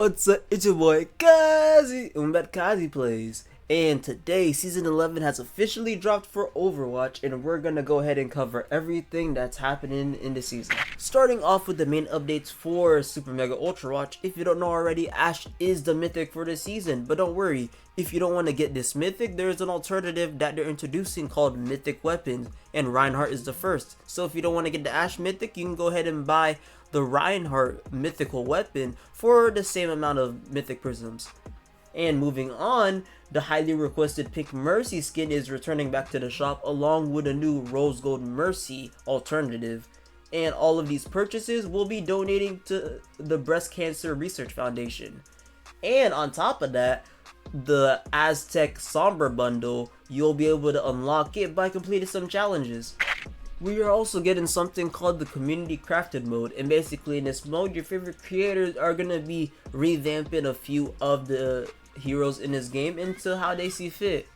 What's up? It's your boy Cassidy. I'm at Cassidy Plays. And today, Season 11 has officially dropped for Overwatch, and we're gonna go ahead and cover everything that's happening in the season. Starting off with the main updates for Super Mega Ultra Watch. If you don't know already, Ashe is the Mythic for the season, but don't worry. If you don't want to get this Mythic, there's an alternative that they're introducing called Mythic Weapon, and Reinhardt is the first. So if you don't want to get the Ashe Mythic, you can go ahead and buy the Reinhardt mythical weapon for the same amount of mythic prisms. And moving on, the highly requested Pink Mercy skin is returning back to the shop along with a new Rose Gold Mercy alternative. And all of these purchases will be donating to the Breast Cancer Research Foundation. And on top of that, the Aztec Sombra bundle, you'll be able to unlock it by completing some challenges. We are also getting something called the Community Crafted mode, and basically in this mode, your favorite creators are going to be revamping a few of the heroes in this game into how they see fit.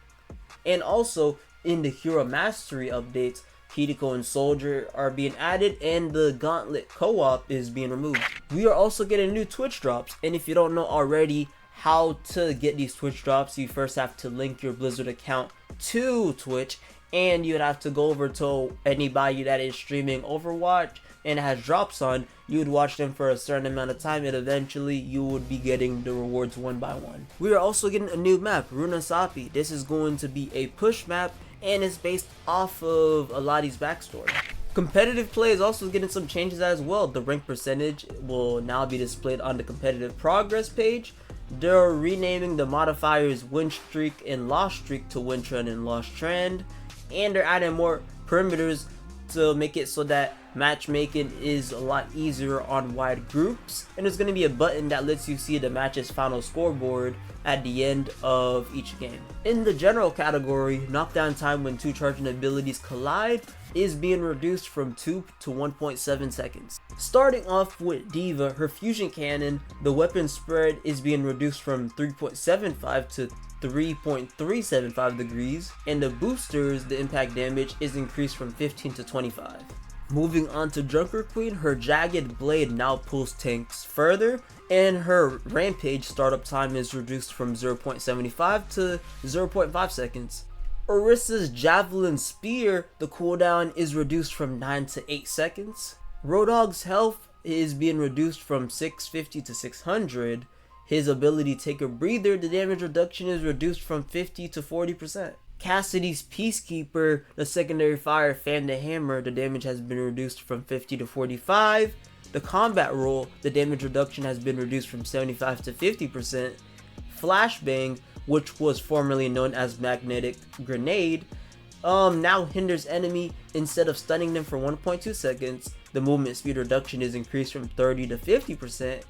And also, in the Hero Mastery updates, Kiriko and Sojourn are being added, and the Gauntlet co-op is being removed. We are also getting new Twitch drops, and if you don't know already how to get these Twitch drops, you first have to link your Blizzard account to Twitch, and you'd have to go over to anybody that is streaming Overwatch and has drops on. You would watch them for a certain amount of time, and eventually you would be getting the rewards one by one. We are also getting a new map, Runasapi. This is going to be a push map, and it's based off of Illari's backstory. Competitive play is also getting some changes as well. The rank percentage will now be displayed on the competitive progress page. They're renaming the modifiers win streak and loss streak to win trend and loss trend. And they're adding more perimeters to make it so that matchmaking is a lot easier on wide groups. And there's going to be a button that lets you see the match's final scoreboard at the end of each game. In the general category, knockdown time when two charging abilities collide is being reduced from 2 to 1.7 seconds. Starting off with D.Va, her fusion cannon, the weapon spread is being reduced from 3.75 to 3.375 degrees, and the boosters, the impact damage is increased from 15 to 25. Moving on to Junker Queen, her jagged blade now pulls tanks further, and her rampage startup time is reduced from 0.75 to 0.5 seconds. Orisa's javelin spear, the cooldown is reduced from 9 to 8 seconds. Roadhog's health is being reduced from 650 to 600. His ability Take a Breather, the damage reduction is reduced from 50 to 40%. Cassidy's Peacekeeper, the secondary fire Fan the Hammer, the damage has been reduced from 50 to 45. The Combat Roll, the damage reduction has been reduced from 75 to 50%. Flashbang, which was formerly known as Magnetic Grenade, now hinders enemy instead of stunning them for 1.2 seconds. The movement speed reduction is increased from 30 to 50%.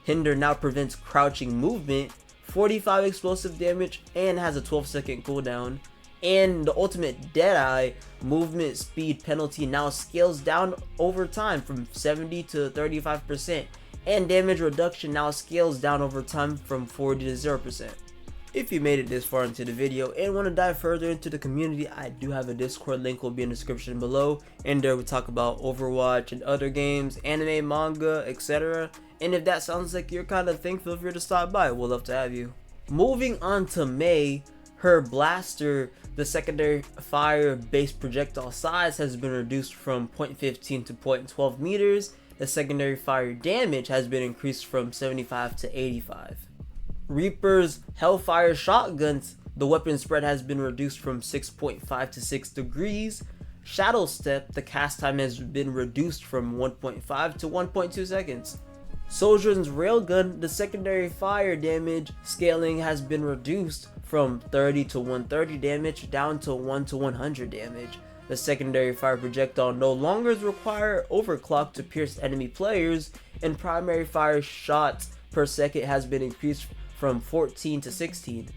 Hinder now prevents crouching movement, 45 explosive damage, and has a 12-second cooldown. And the ultimate Deadeye movement speed penalty now scales down over time from 70 to 35%, and damage reduction now scales down over time from 40 to 0%. If you made it this far into the video and want to dive further into the community, I do have a Discord link, will be in the description below, and there we talk about Overwatch and other games, anime, manga, etc. And if that sounds like your kind of thing, feel free to stop by, we'll love to have you. Moving on to May, her blaster, the secondary fire base projectile size has been reduced from 0.15 to 0.12 meters. The secondary fire damage has been increased from 75 to 85. Reaper's Hellfire shotguns, the weapon spread has been reduced from 6.5 to 6 degrees. Shadow Step, the cast time has been reduced from 1.5 to 1.2 seconds. Sojourn's Railgun, the secondary fire damage scaling has been reduced from 30 to 130 damage down to 1 to 100 damage. The secondary fire projectile no longer require overclock to pierce enemy players, and primary fire shots per second has been increased from 14 to 16.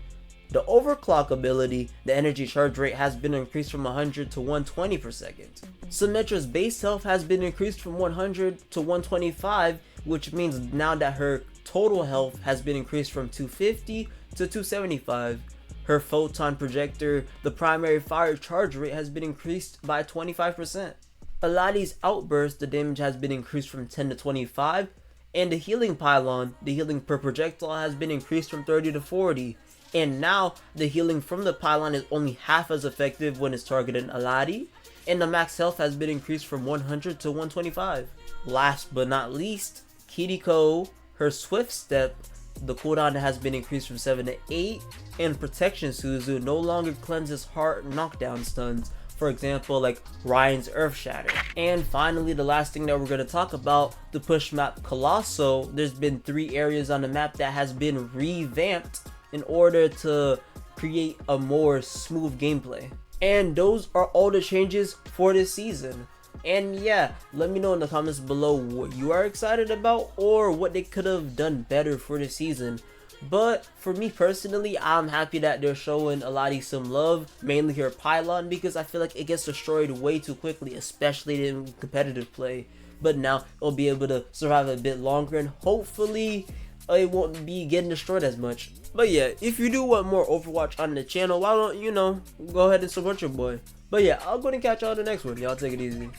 The overclock ability, the energy charge rate has been increased from 100 to 120 per second. Symmetra's base health has been increased from 100 to 125, which means now that her total health has been increased from 250 to 275. Her photon projector, the primary fire charge rate has been increased by 25%. Illari's outburst, the damage has been increased from 10 to 25, And the healing pylon, the healing per projectile has been increased from 30 to 40. And now the healing from the pylon is only half as effective when it's targeting Illari. And the max health has been increased from 100 to 125. Last but not least, Kiriko, her swift step, the cooldown has been increased from 7 to 8. And protection Suzu no longer cleanses heart knockdown stuns. For example, like Ryan's Earth Shatter. And finally, the last thing that we're going to talk about, the push map Colosseo. There's been 3 areas on the map that has been revamped in order to create a more smooth gameplay. And those are all the changes for this season. And yeah, let me know in the comments below what you are excited about or what they could have done better for this season. But for me personally, I'm happy that they're showing Illari some love, mainly her pylon, because I feel like it gets destroyed way too quickly, especially in competitive play. But now it'll be able to survive a bit longer, and hopefully it won't be getting destroyed as much. But yeah, if you do want more Overwatch on the channel, why don't you know, go ahead and support your boy. But yeah, I'll go and catch y'all in the next one. Y'all take it easy.